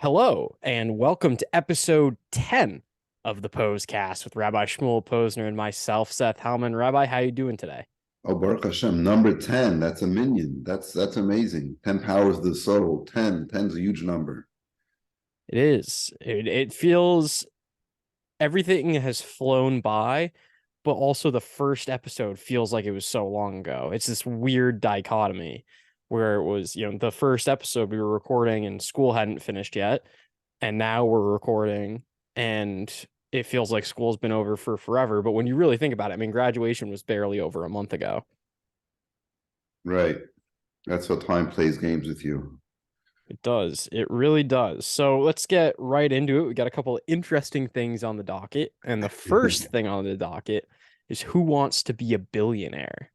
Hello, and welcome to episode 10 of the Pos-cast with Rabbi Shmuel Posner and myself, Seth Hellman. Rabbi, how you doing today? Oh, Baruch Hashem, number 10. That's a minion. That's amazing. 10 powers of the soul. 10. 10's a huge number. It is. It feels everything has flown by, but also the first episode feels like it was so long ago. It's this weird dichotomy where it was, the first episode we were recording and school hadn't finished yet, and now we're recording and it feels like school's been over for forever. But when you really think about it, I mean, graduation was barely over a month ago. Right. That's how time plays games with you. It does. It really does. So let's get right into it. We got a couple of interesting things on the docket. And the first thing on the docket is who wants to be a billionaire?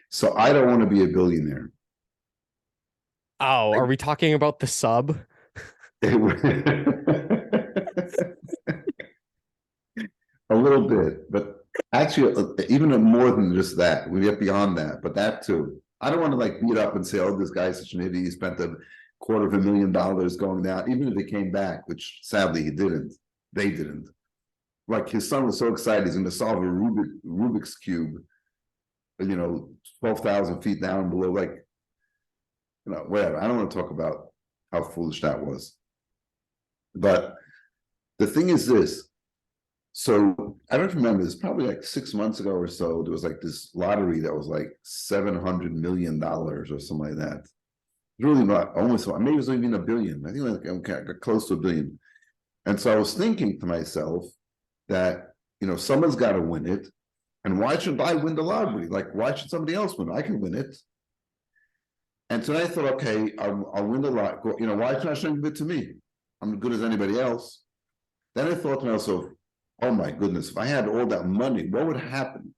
So I don't want to be a billionaire. Oh, are we talking about the sub? A little bit, but actually, even more than just that. We get beyond that, but that too. I don't want to like beat up and say, "Oh, this guy's such an idiot. He spent $250,000 going down," even if he came back, which sadly he didn't. They didn't. Like his son was so excited he's going to solve a Rubik's cube, 12,000 feet down below. Like, whatever. I don't want to talk about how foolish that was. But the thing is this. So I don't remember, it's probably like 6 months ago or so, there was like this lottery that was like $700 million or something like that. Really not, almost, maybe it was even a billion. I think like close to a billion. And so I was thinking to myself that, someone's got to win it. And why should I win the lottery? Like, why should somebody else win? I can win it. And so I thought, okay, I'll win the lottery. Why should Hashem give it to me? I'm as good as anybody else. Then I thought to myself, oh my goodness, if I had all that money, what would happen?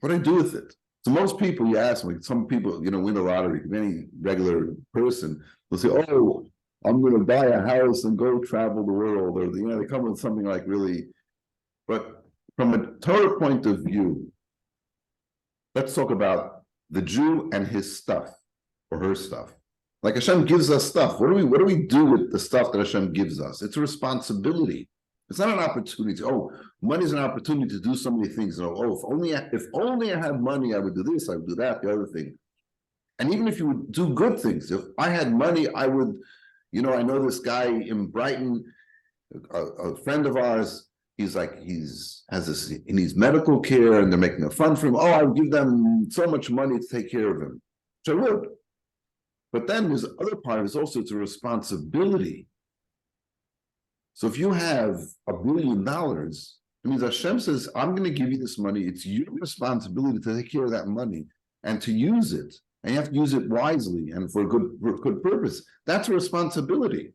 What would I do with it? So most people, you ask me, some people, win the lottery, any regular person will say, oh, I'm going to buy a house and go travel the world. Or, they come with something like really, but from a Torah point of view, let's talk about the Jew and his stuff or her stuff. Like Hashem gives us stuff. What do we do with the stuff that Hashem gives us? It's a responsibility. It's not an opportunity. Oh, money is an opportunity to do so many things. If only I had money, I would do this, I would do that, the other thing. And even if you would do good things, if I had money, I would, I know this guy in Brighton, a friend of ours, he needs medical care and they're making a fund for him. Oh, I would give them so much money to take care of him. Which I would. But then there's the other part is also it's a responsibility. So if you have $1 billion, it means Hashem says, I'm going to give you this money. It's your responsibility to take care of that money and to use it. And you have to use it wisely and for a good purpose. That's a responsibility.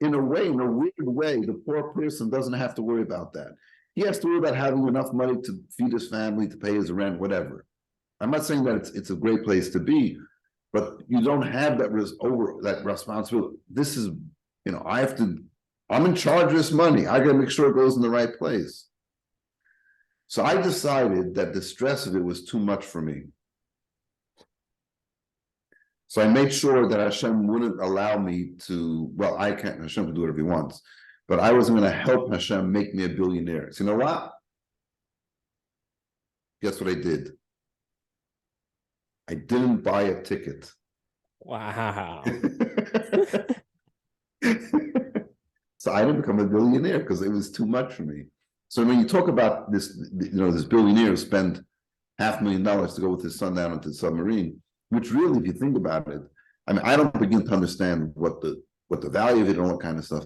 In a weird way, the poor person doesn't have to worry about that. He has to worry about having enough money to feed his family, to pay his rent, whatever. I'm not saying that it's a great place to be, but you don't have that responsibility. This is, I'm in charge of this money. I got to make sure it goes in the right place. So I decided that the stress of it was too much for me. So I made sure that Hashem wouldn't allow me to, I can't, Hashem can do whatever he wants, but I wasn't going to help Hashem make me a billionaire. So you know what? Guess what I did? I didn't buy a ticket. Wow. So I didn't become a billionaire because it was too much for me. So when you talk about this, this billionaire who spent $500,000 to go with his son down into the submarine, which really, if you think about it, I don't begin to understand what the value of it and all that kind of stuff.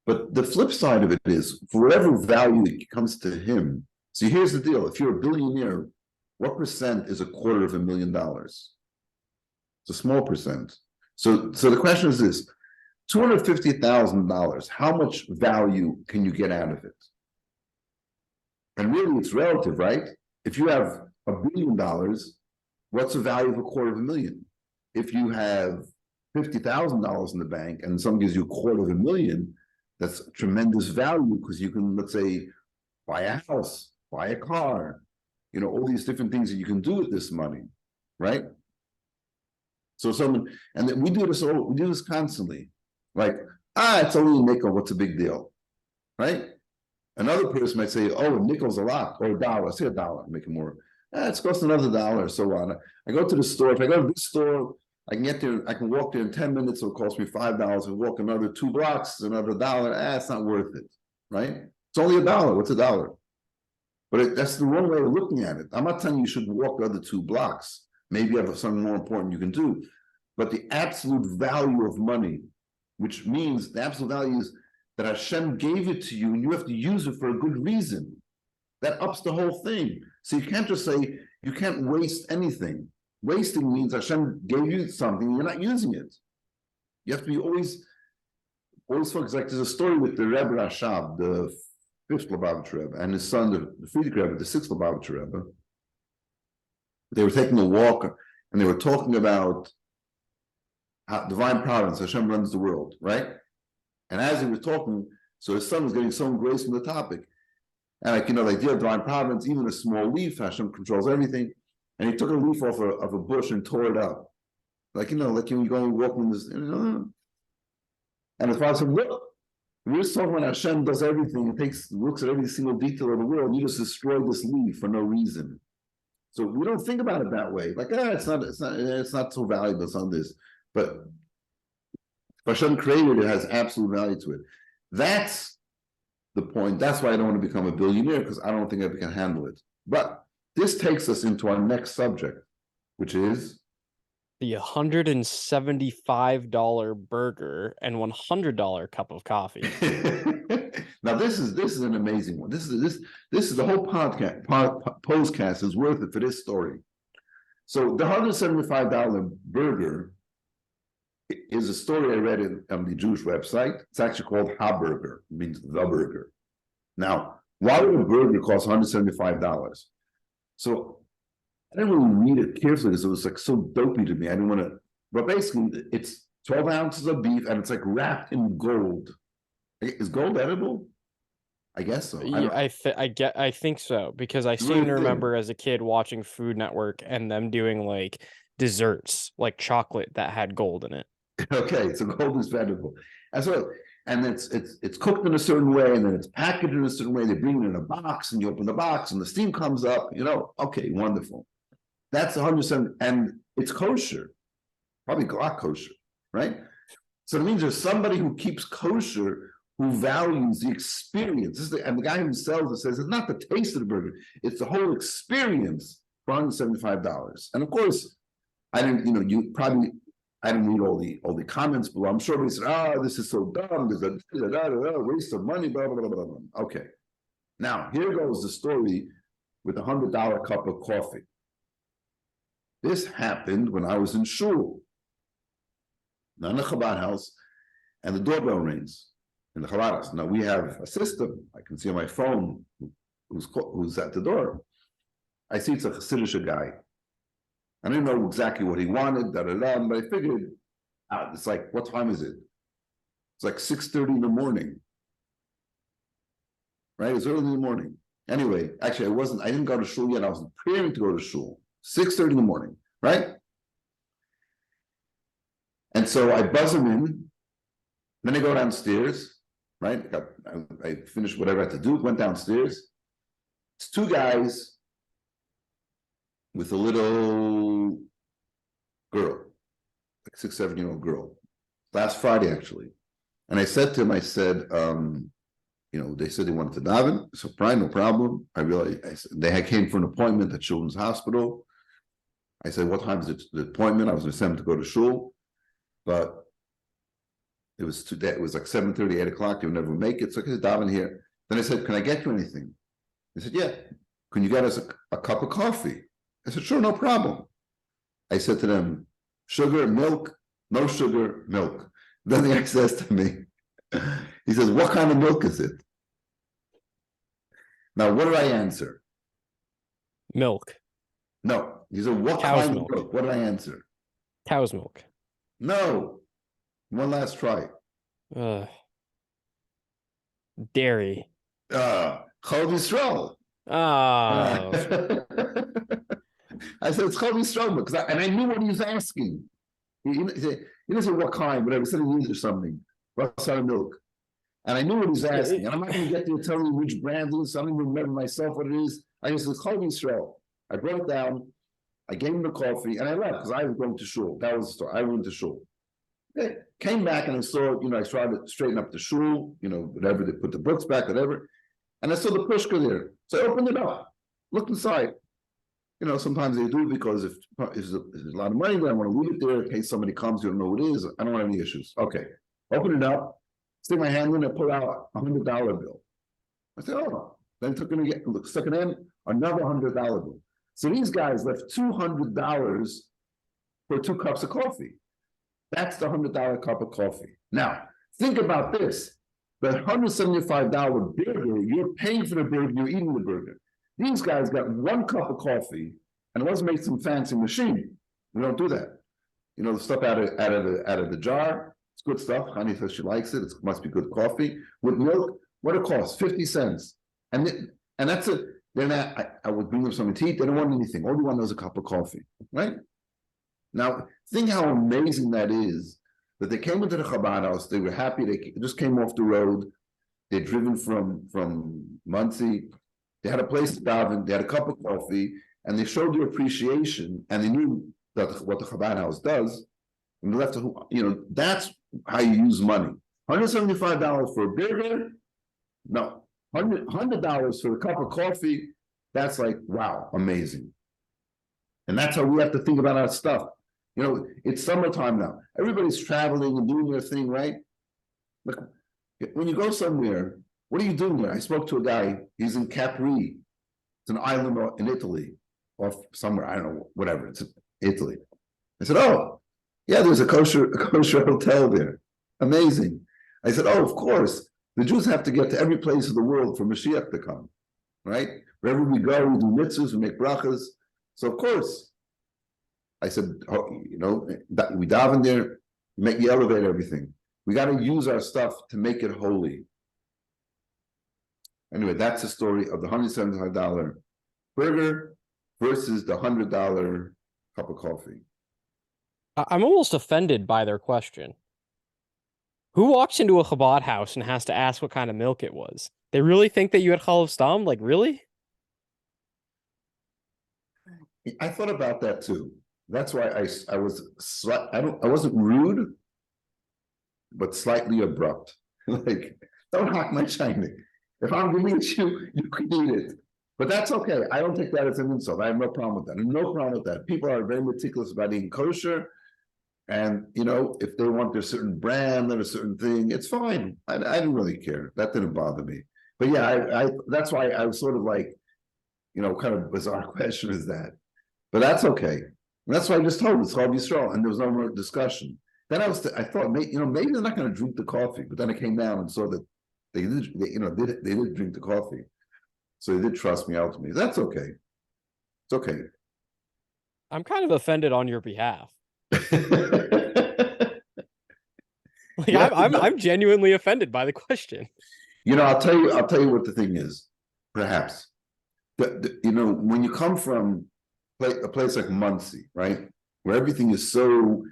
But the flip side of it is, for whatever value it comes to him. So here's the deal: if you're a billionaire, what percent is $250,000? It's a small percent. So the question is this: $250,000, how much value can you get out of it? And really, it's relative, right? If you have $1 billion, what's the value of $250,000? If you have $50,000 in the bank and someone gives you $250,000, that's tremendous value because you can, let's say, buy a house, buy a car, all these different things that you can do with this money, right? So and then we do this constantly. Like, it's only a nickel, what's a big deal? Right? Another person might say, oh, a nickel's a lot, or a dollar, say $1, make it more. It's cost another $1, so on. I go to the store, if I go to this store, I can get there, I can walk there in 10 minutes, it'll cost me $5. I walk another 2 blocks, another $1. It's not worth it, right? It's only $1. What's $1? But that's the wrong way of looking at it. I'm not telling you should walk the other 2 blocks. Maybe you have something more important you can do. But the absolute value of money, which means the absolute value is that Hashem gave it to you and you have to use it for a good reason. That ups the whole thing. So you can't just say, you can't waste anything. Wasting means Hashem gave you something, you're not using it. You have to be always focused. Like there's a story with the Rebbe Rashab, the 5th Lubavitcher Rebbe, and his son, the Friedrich Rebbe, the 6th Lubavitcher Rebbe. They were taking a walk and they were talking about how divine providence, Hashem runs the world, right? And as they were talking, so his son was getting so engrossed in the topic. And the idea of divine providence, even a small leaf, Hashem controls everything. And he took a leaf off of a bush and tore it up. Like when you go and walk in this, and the father said, look, we're just talking about Hashem does everything. He looks at every single detail of the world. You just destroyed this leaf for no reason. So we don't think about it that way. Like, it's not so valuable, it's on this. But if Hashem created it, has absolute value to it. That's the point. That's why I don't want to become a billionaire, because I don't think I can handle it. But this takes us into our next subject, which is the $175 burger and $100 cup of coffee. Now this is an amazing one. This is the whole podcast. Pos-cast is worth it for this story. So the $175 burger is a story I read on the Jewish website. It's actually called Ha-burger. It means the burger. Now, why would a burger cost $175? So I didn't really read it carefully because it was like so dopey to me. I didn't want to, but basically it's 12 ounces of beef and it's like wrapped in gold. Is gold edible? I guess so. I think so, because I seem to remember as a kid watching Food Network and them doing like desserts, like chocolate that had gold in it. Okay, so gold is edible. And it's cooked in a certain way, and then it's packaged in a certain way. They bring it in a box, and you open the box, and the steam comes up. Okay, wonderful. That's 100%, and it's kosher, probably Glock kosher, right? So it means there's somebody who keeps kosher who values the experience. And the guy who sells it says it's not the taste of the burger; it's the whole experience for $175. And of course, I didn't. I didn't read all the comments below. I'm sure everybody said, this is so dumb. There's a waste of money, blah, blah, blah, blah, blah. Okay. Now, here goes the story with the $100 cup of coffee. This happened when I was in shul, not in the Chabad house, and the doorbell rings in the Chabad house. Now, we have a system. I can see on my phone who's at the door. I see it's a Hasidic guy. I didn't know exactly what he wanted, but I figured, it's like, what time is it? It's like 6:30 in the morning. Right? It's early in the morning. Anyway, actually, I didn't go to shul yet. I was preparing to go to shul. 6:30 in the morning, right? And so I buzz him in. Then I go downstairs, right? I finished whatever I had to do, went downstairs. It's 2 guys with a little girl, like 6, 7-year-old girl. Last Friday, actually. And I said to him, they said they wanted to daven. So, no problem. I said, they came for an appointment at Children's Hospital. I said, what time is the appointment? I was going to send them to go to shul. But it was like 7:30, 8 o'clock. They would never make it. So I said, daven here. Then I said, can I get you anything? They said, yeah. Can you get us a cup of coffee? I said, sure, no problem. I said to them, sugar, milk, no sugar, milk. Then the guy says to me, he says, what kind of milk is it? Now, what did I answer? Milk. No. He said, what Cow's kind milk. of milk? What did I answer? Cow's milk. No. One last try. Dairy. Chol Yisrael. Oh. I said, it's Chol Yisrael, and I knew what he was asking. He didn't say what kind, whatever. He said he needed something. What kind of milk? And I knew what he was asking. And I'm not going to get there telling you which brand it is. I don't even remember myself what it is. I just said, Chol Yisrael. I brought it down. I gave him the coffee, and I left because I was going to shul. That was the story. I went to shul. Okay. Came back and I saw, I tried to straighten up the shul, whatever, they put the books back, whatever. And I saw the pushka there. So I opened it up, looked inside. Sometimes they do because if there's a lot of money there, I want to leave it there in case somebody comes, you don't know what it is. I don't have any issues. Okay. Open it up, stick my hand in and pull out $100 bill. I said, oh, then stuck it in, another $100 bill. So these guys left $200 for 2 cups of coffee. That's the $100 cup of coffee. Now, think about this. The $175 burger, you're paying for the burger, you're eating the burger. These guys got 1 cup of coffee, and it wasn't made some fancy machine. We don't do that. The stuff out of the jar, it's good stuff. Honey says she likes it. It must be good coffee. With milk, what it costs? 50 cents. And that's it. Then I would bring them something to eat. They don't want anything. All you want is a cup of coffee, right? Now, think how amazing that is, that they came into the Chabad house. They were happy. They just came off the road. They'd driven from Muncie. They had a place to daven. They had a cup of coffee, and they showed their appreciation, and they knew that what the Chabad house does. And they left, that's how you use money. $175 for a burger? No. $100 for a cup of coffee? That's like, wow, amazing. And that's how we have to think about our stuff. It's summertime now. Everybody's traveling and doing their thing, right? Look, when you go somewhere, what are you doing there? I spoke to a guy, he's in Capri. It's an island in Italy, or somewhere, I don't know, whatever, it's Italy. I said, oh, yeah, there's a kosher hotel there. Amazing. I said, oh, of course. The Jews have to get to every place of the world for Mashiach to come, right? Wherever we go, we do mitzvahs, we make brachas. So, of course, I said, that we dive there, you elevate everything. We got to use our stuff to make it holy. Anyway, that's the story of the $175 burger versus the $100 cup of coffee. I'm almost offended by their question. Who walks into a Chabad house and has to ask what kind of milk it was? They really think that you had Chalav Stam? Like, really? I thought about that too. That's why I wasn't rude, but slightly abrupt. Like, don't hack my shiny. If I'm giving it to you, you can eat it. But that's okay. I don't take that as an insult. I have no problem with that. No problem with that. People are very meticulous about eating kosher. And, if they want their certain brand or a certain thing, it's fine. I didn't really care. That didn't bother me. But yeah, that's why I was sort of like, kind of bizarre question is that. But that's okay. And that's why I just told it's called Yisrael, and there was no more discussion. Then I thought, maybe they're not going to drink the coffee. But then I came down and saw that they did drink the coffee. So they did trust me ultimately. That's okay. It's okay. I'm kind of offended on your behalf. I'm genuinely offended by the question. I'll tell you what the thing is. Perhaps, when you come from a place like Muncie, right, where everything is so,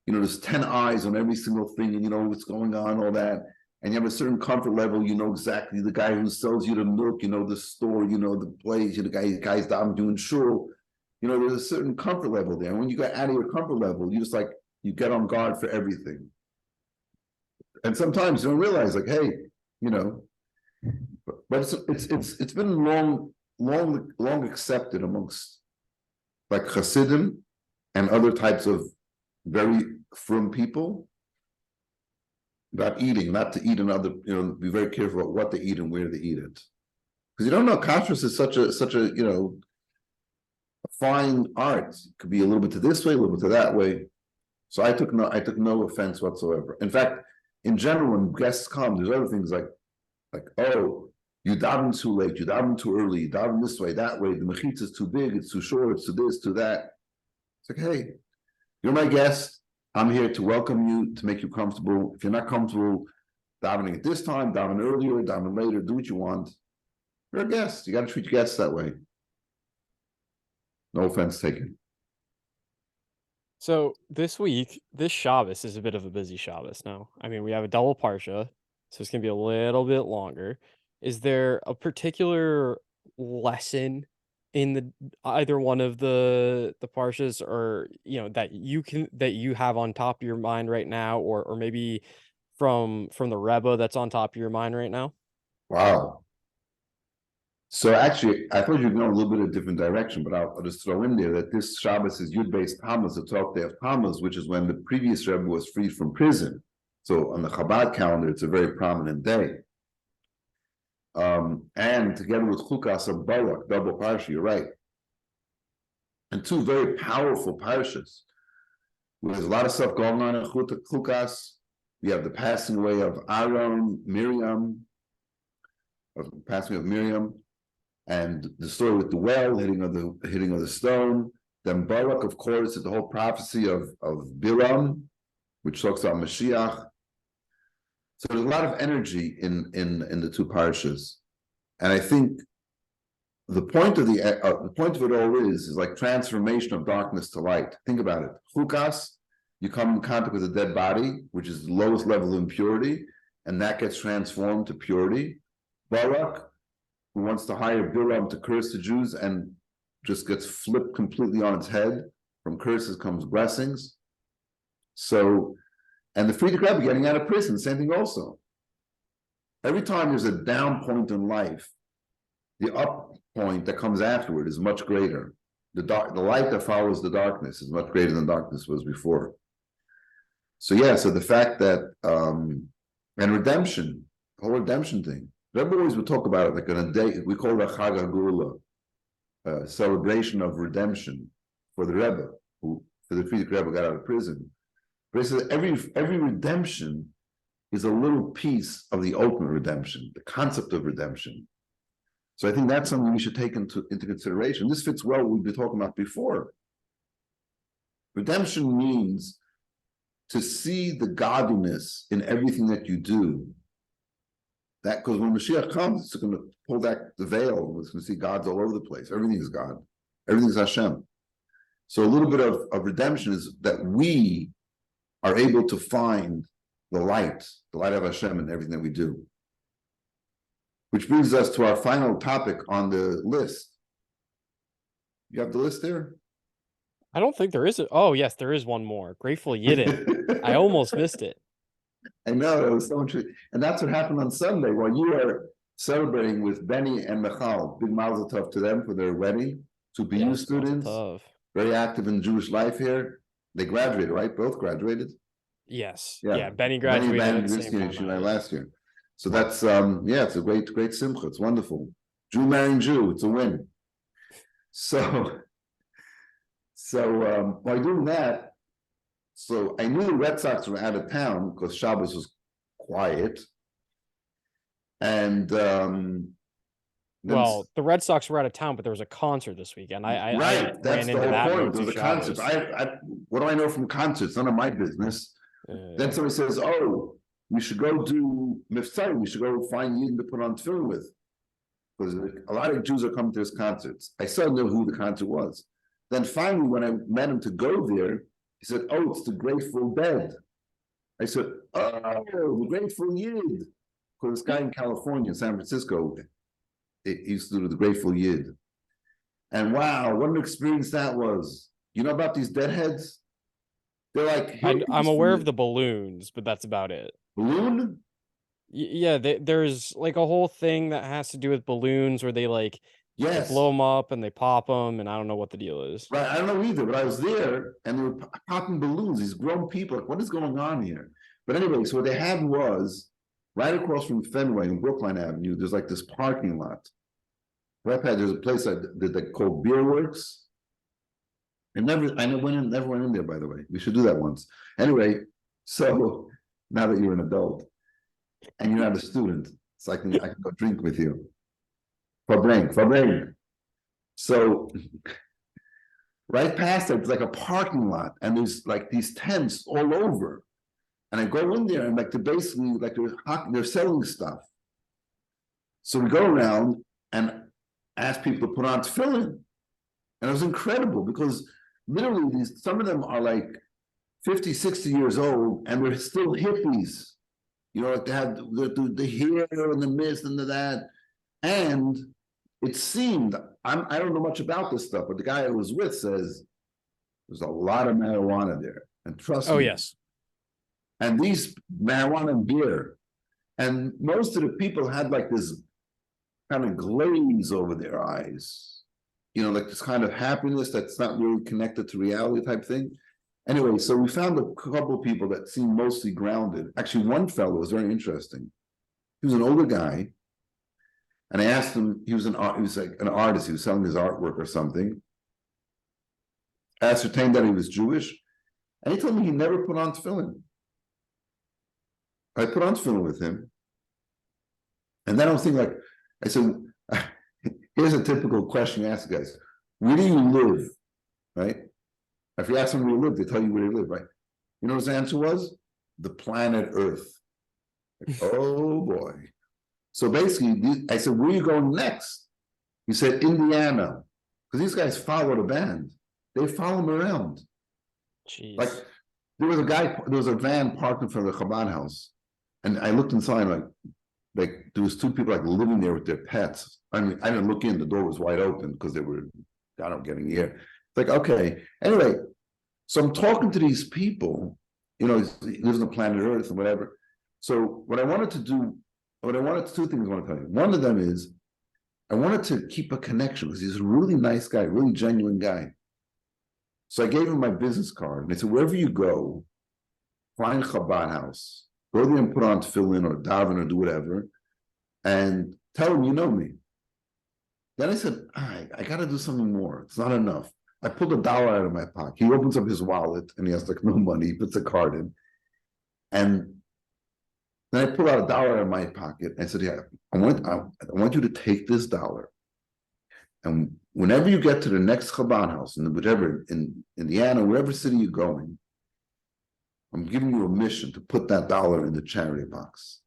there's 10 eyes on every single thing, and you know what's going on, all that, and you have a certain comfort level. You know exactly the guy who sells you the milk. The store. The place. The guys that I'm doing shul. There's a certain comfort level there. And when you get out of your comfort level, you get on guard for everything. And sometimes you don't realize, like, hey, but it's been long accepted amongst like Hasidim and other types of very frum people about eating, not to eat another, be very careful about what they eat and where they eat it. Because you don't know, kashrus is such a fine art. It could be a little bit to this way, a little bit to that way. So I took no offense whatsoever. In fact, in general, when guests come, there's other things like, oh, you daven too late, you daven too early, you daven this way, that way, the mechitza is too big, it's too short, it's too this, too that. It's like, hey, you're my guest. I'm here to welcome you, to make you comfortable. If you're not comfortable davening at this time, daven earlier, daven later, do what you want. You're a guest. You got to treat your guests that way. No offense taken. So this week, this Shabbos is a bit of a busy Shabbos now. I mean, we have a double parsha, so it's gonna be a little bit longer. Is there a particular lesson in the either one of the parshas, or that you have on top of your mind right now, or maybe from the Rebbe that's on top of your mind right now? Wow. So actually, I thought you'd go a little bit of a different direction, but I'll just throw in there that this Shabbos is Yud-based Tammuz, the 12th day of Tammuz, which is when the previous Rebbe was freed from prison. So on the Chabad calendar, it's a very prominent day. And together with Chukas of Barak, double parsha, you're right. And two very powerful parshas. There's a lot of stuff going on in Chukas. We have the passing away of Aaron, Miriam, and the story with the well, hitting of the stone. Then Barak, of course, is the whole prophecy of Biram, which talks about Mashiach. So there's a lot of energy in the two parshas, and I think the point of it all is like transformation of darkness to light. Think about it. Chukas, you come in contact with a dead body, which is the lowest level of impurity, and that gets transformed to purity. Barak, who wants to hire Bilam to curse the Jews and just gets flipped completely on its head. From curses comes blessings. So, and the Frierdiker Rebbe getting out of prison, same thing also. Every time there's a down point in life, the up point that comes afterward is much greater. The light that follows the darkness is much greater than darkness was before. So so the fact that and redemption, the whole redemption thing. Rebbe always would talk about it like on a day, we call it a Chag HaGeula, celebration of redemption for the Rebbe, who for the Frierdiker Rebbe got out of prison. But he says every redemption is a little piece of the ultimate redemption, the concept of redemption. So I think that's something we should take into consideration. This fits well what we've been talking about before. Redemption means to see the godliness in everything that you do. That because when Mashiach comes, it's going to pull back the veil. It's going to see God's all over the place. Everything is God. Everything is Hashem. So a little bit of redemption is that we are able to find the light of Hashem in everything that we do. Which brings us to our final topic on the list. You have the list there? I don't think there is oh yes, there is one more. Grateful Yidden. I almost missed it. I know, it was so interesting. And that's what happened on Sunday while you were celebrating with Benny and Michal. Big mazel tov to them for their wedding. Two BU students, very active in Jewish life here. They graduated, right? Both graduated? Yes. Yeah, Benny graduated at the same time last year. So that's, it's a great simcha. It's wonderful. Jew marrying Jew, it's a win. So while doing that, so I knew the Red Sox were out of town because Shabbos was quiet. And the Red Sox were out of town, but there was a concert this weekend. I that's the whole point. There was a concert. What do I know from concerts? None of my business. Then somebody says, "Oh, we should go do Mifsari. We should go find Yidden to put on tefillin with." Because a lot of Jews are coming to his concerts. I still knew who the concert was. Then finally, when I met him to go there, he said, "Oh, it's the Grateful Dead." I said, "Oh, the Grateful Yid." Because this guy in California, San Francisco, he used to do the Grateful Yid. And wow, what an experience that was. You know about these deadheads? They're like... I'm aware of the balloons, but that's about it. Balloon? Yeah, there's like a whole thing that has to do with balloons where they like they blow them up and they pop them, and I don't know what the deal is. Right, I don't know either, but I was there and they were popping balloons, these grown people, like, what is going on here? But anyway, so what they had was, right across from Fenway and Brookline Avenue, there's like this parking lot. Right past, there's a place that called Beer Works. I never went in there, by the way. We should do that once. Anyway, so now that you're an adult and you're not a student, so I can go drink with you. Verbring. So right past it, it's like a parking lot, and there's like these tents all over. And I go in there and like they're selling stuff. So we go around and ask people to put on tefillin. And it was incredible because literally some of them are like 50, 60 years old, and they're still hippies. Like they have the hair and the mist and that. And it seemed, I don't know much about this stuff, but the guy I was with says there's a lot of marijuana there. And trust Oh, me. yes. And these marijuana and beer. And most of the people had like this kind of glaze over their eyes. Like this kind of happiness that's not really connected to reality type thing. Anyway, so we found a couple of people that seemed mostly grounded. Actually, one fellow was very interesting. He was an older guy, and I asked him. He was like an artist. He was selling his artwork or something. I ascertained that he was Jewish, and he told me he never put on tefillin. I put on tefillin with him, and then I was thinking, I said, here's a typical question you ask guys: where do you live, right? If you ask them where you live, they tell you where they live, right? You know what his answer was? The planet Earth. Oh boy. So basically, I said, where are you going next? He said, Indiana. Because these guys follow the band. They follow them around. Jeez. Like, there was a van parked in front of the Chabad house. And I looked inside, like there was two people living there with their pets. I mean, I didn't look in, the door was wide open because they were, getting here. Like, okay. Anyway, so I'm talking to these people, he lives on the planet Earth and whatever. So two things I want to tell you. One of them is I wanted to keep a connection because he's a really nice guy, really genuine guy. So I gave him my business card and I said, wherever you go, find Chabad house. Go there and put on tefillin or daven or do whatever and tell him you know me. Then I said, all right, I got to do something more. It's not enough. I pulled $1 out of my pocket. He opens up his wallet and he has no money. He puts the card in. And then I pulled out $1 out of my pocket and I said, yeah, I want you to take this $1. And whenever you get to the next Chabad house, in Indiana, wherever city you're going, I'm giving you a mission to put that $1 in the charity box.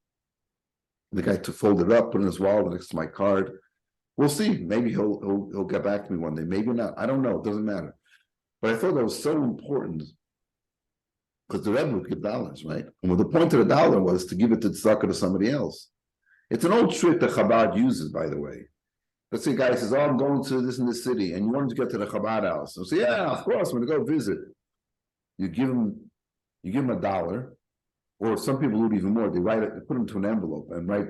And the guy folded it up, put it in his wallet next to my card. We'll see. Maybe he'll get back to me one day. Maybe not. I don't know. It doesn't matter. But I thought that was so important because the Rebbe would give dollars, right? And the point of the $1 was to give it to tzedakah to somebody else. It's an old trick that Chabad uses, by the way. Let's say a guy says, "Oh, I'm going to this and this city," and you want him to get to the Chabad house. So say, "Yeah, of course, I'm going to go visit." You give him $1, or some people do it even more. They write it, they put it into an envelope and write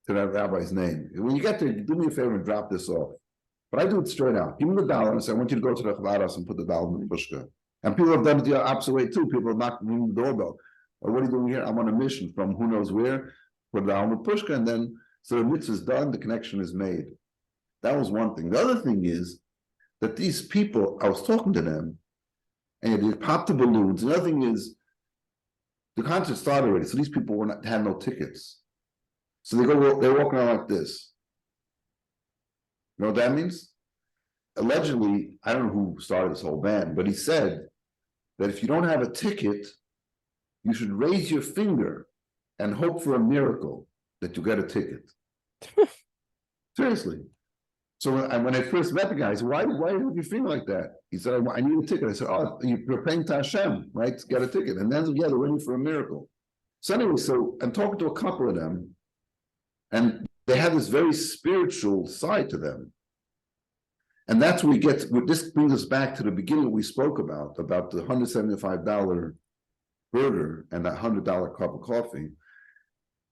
to that rabbi's name. When you get there, do me a favor and drop this off. But I do it straight out. Give me the $1 and say, I want you to go to the Chabad house and put the $1 in the Pos-cast. And people have done it the opposite way too. People have knocked ringing the doorbell. Or what are you doing here? I'm on a mission from who knows where, put the $1 in the Pos-cast, and then so the mitzvah is done, the connection is made. That was one thing. The other thing is that these people, I was talking to them, and they popped the balloons. The other thing is the concert started already, so these people had no tickets. So they're walking around like this. You know what that means? Allegedly, I don't know who started this whole band, but he said that if you don't have a ticket, you should raise your finger and hope for a miracle that you get a ticket. Seriously. So when I first met the guy, I said, why do you feel like that? He said, I need a ticket. I said, oh, you're paying to Hashem, right, to get a ticket. And then, yeah, they're waiting for a miracle. So anyway, so I'm talking to a couple of them, and they have this very spiritual side to them. And that's where this brings us back to the beginning we spoke about the $175 burger and that $100 cup of coffee.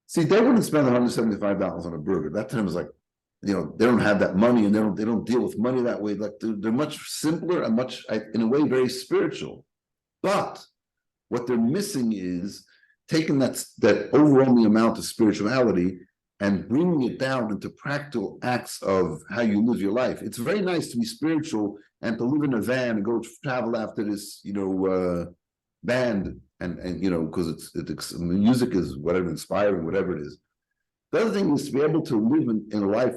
See, they wouldn't spend $175 on a burger. That to them is like, they don't have that money and they don't deal with money that way. Like they're much simpler and much, in a way, very spiritual. But what they're missing is taking that overwhelming amount of spirituality and bringing it down into practical acts of how you live your life. It's very nice to be spiritual and to live in a van and go travel after this, band and because it's music is whatever, inspiring, whatever it is. The other thing is to be able to live in a life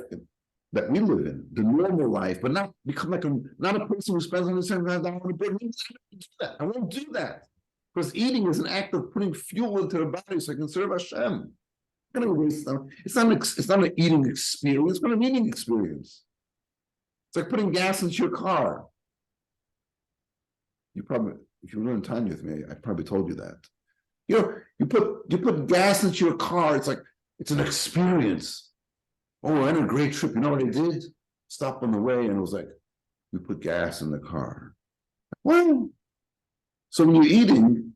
that we live in, the normal life, but not become not a person who spends $175 on a burger. I won't do that. Because eating is an act of putting fuel into the body so I can serve Hashem. I'm gonna waste time. It's not an eating experience, but an eating experience. It's like putting gas into your car. You probably, if you were in Tanya with me, I probably told you that. You put gas into your car. It's like it's an experience. Oh, we're on a great trip. You know what I did? Stop on the way, and it was like we put gas in the car. Well, so when you're eating,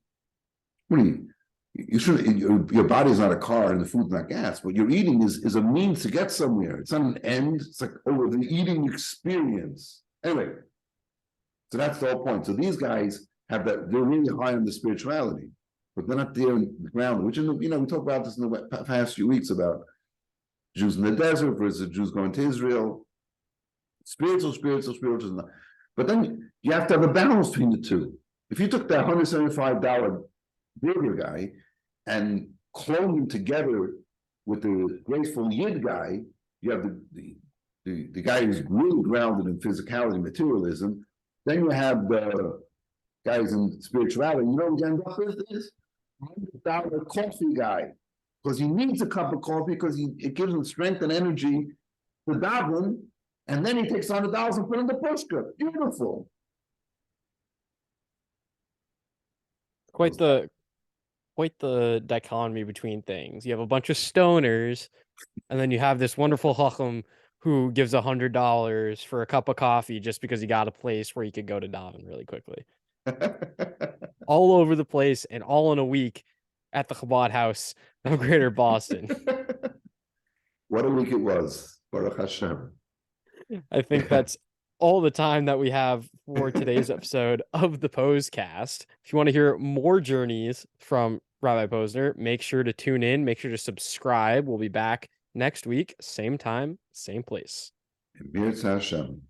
what do you shouldn't. Your body's not a car, and the food's not gas. What you're eating is a means to get somewhere. It's not an end. It's like the eating experience. Anyway, so that's the whole point. So these guys have that. They're really high on the spirituality, but they're not there in the ground. Which we talk about this in the past few weeks about Jews in the desert versus Jews going to Israel. Spiritual. But then you have to have a balance between the two. If you took that $175 burger guy and clone him together with the graceful Yid guy, you have the guy who's really grounded in physicality, materialism. Then you have the guys in spirituality. You know what you end up with is $100 coffee guy, because he needs a cup of coffee because it gives him strength and energy to daven, and then he takes $100 and put in the pushka. Beautiful. Quite the dichotomy between things. You have a bunch of stoners, and then you have this wonderful Chacham who gives $100 for a cup of coffee just because he got a place where he could go to daven really quickly. All over the place and all in a week at the Chabad house of Greater Boston. What a week it was. Baruch Hashem. I think that's all the time that we have for today's episode of the Pos-cast. If you want to hear more journeys from Rabbi Posner, make sure to tune in. Make sure to subscribe. We'll be back next week, same time, same place. Mir Hashem.